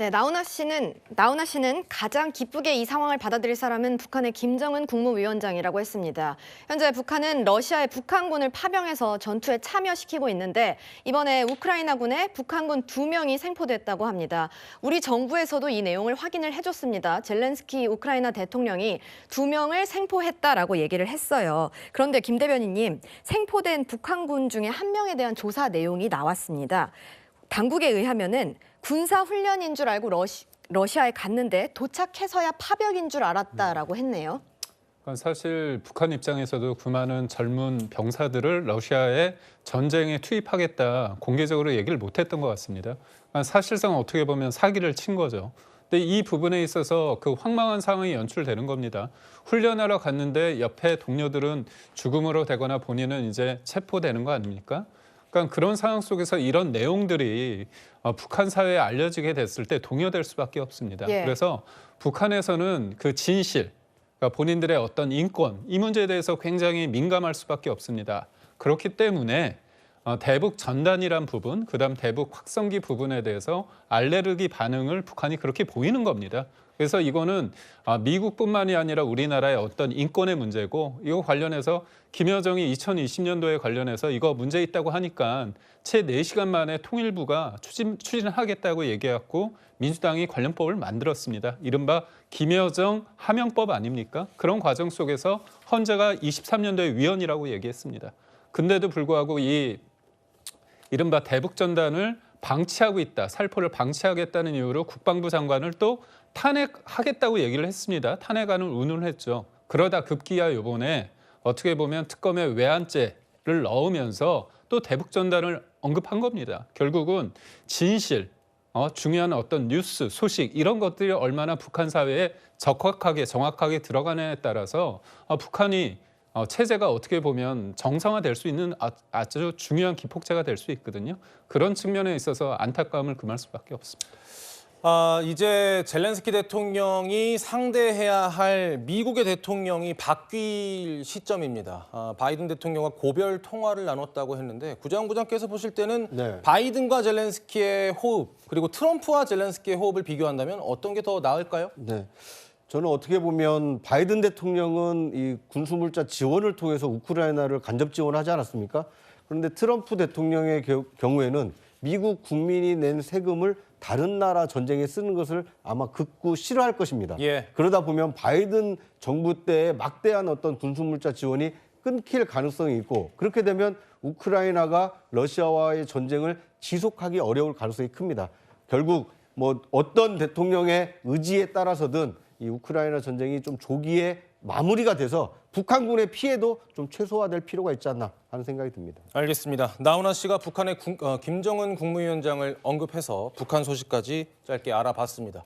네, 나훈아 씨는 가장 기쁘게 이 상황을 받아들일 사람은 북한의 김정은 국무위원장이라고 했습니다. 현재 북한은 러시아의 북한군을 파병해서 전투에 참여시키고 있는데 이번에 우크라이나군에 북한군 2명이 생포됐다고 합니다. 우리 정부에서도 이 내용을 확인을 해줬습니다. 젤렌스키 우크라이나 대통령이 2명을 생포했다라고 얘기를 했어요. 그런데 김 대변인님, 생포된 북한군 중에 1명에 대한 조사 내용이 나왔습니다. 당국에 의하면은 군사훈련인 줄 알고 러시아에 갔는데 도착해서야 파병인 줄 알았다라고 했네요. 사실 북한 입장에서도 그 많은 젊은 병사들을 러시아의 전쟁에 투입하겠다 공개적으로 얘기를 못했던 것 같습니다. 사실상 어떻게 보면 사기를 친 거죠. 근데 이 부분에 있어서 그 황망한 상황이 연출되는 겁니다. 훈련하러 갔는데 옆에 동료들은 죽음으로 되거나 본인은 이제 체포되는 거 아닙니까? 그러니까 그런 상황 속에서 이런 내용들이 북한 사회에 알려지게 됐을 때 동요될 수밖에 없습니다. 예. 그래서 북한에서는 그 진실, 그러니까 본인들의 어떤 인권, 이 문제에 대해서 굉장히 민감할 수밖에 없습니다. 그렇기 때문에 대북 전단이란 부분, 그다음 대북 확성기 부분에 대해서 알레르기 반응을 북한이 그렇게 보이는 겁니다. 그래서 이거는 미국뿐만이 아니라 우리나라의 어떤 인권의 문제고, 이거 관련해서 김여정이 2020년도에 관련해서 이거 문제 있다고 하니까 채 4시간 만에 통일부가 추진하겠다고 얘기했고 민주당이 관련법을 만들었습니다. 이른바 김여정 하명법 아닙니까? 그런 과정 속에서 헌재가 23년도에 위헌이라고 얘기했습니다. 근데도 불구하고 이 이른바 대북전단을 방치하고 있다, 살포를 방치하겠다는 이유로 국방부 장관을 또 탄핵하겠다고 얘기를 했습니다. 탄핵안을 운운을 했죠. 그러다 급기야 이번에 어떻게 보면 특검에 외환죄를 넣으면서 또 대북전단을 언급한 겁니다. 결국은 진실, 중요한 어떤 뉴스, 소식 이런 것들이 얼마나 북한 사회에 적확하게 정확하게 들어가느냐에 따라서 북한이 체제가 어떻게 보면 정상화될 수 있는 아주 중요한 기폭제가 될 수 있거든요. 그런 측면에 있어서 안타까움을 금할 수밖에 없습니다. 이제 젤렌스키 대통령이 상대해야 할 미국의 대통령이 바뀔 시점입니다. 바이든 대통령과 고별 통화를 나눴다고 했는데 구장부장께서 보실 때는 네. 바이든과 젤렌스키의 호흡 그리고 트럼프와 젤렌스키의 호흡을 비교한다면 어떤 게 더 나을까요? 네. 저는 어떻게 보면 바이든 대통령은 이 군수물자 지원을 통해서 우크라이나를 간접 지원하지 않았습니까? 그런데 트럼프 대통령의 경우에는 미국 국민이 낸 세금을 다른 나라 전쟁에 쓰는 것을 아마 극구 싫어할 것입니다. 예. 그러다 보면 바이든 정부 때의 막대한 어떤 군수물자 지원이 끊길 가능성이 있고, 그렇게 되면 우크라이나가 러시아와의 전쟁을 지속하기 어려울 가능성이 큽니다. 결국 뭐 어떤 대통령의 의지에 따라서든 이 우크라이나 전쟁이 좀 조기에 마무리가 돼서 북한군의 피해도 좀 최소화될 필요가 있지 않나 하는 생각이 듭니다. 알겠습니다. 나훈아 씨가 북한의 김정은 국무위원장을 언급해서 북한 소식까지 짧게 알아봤습니다.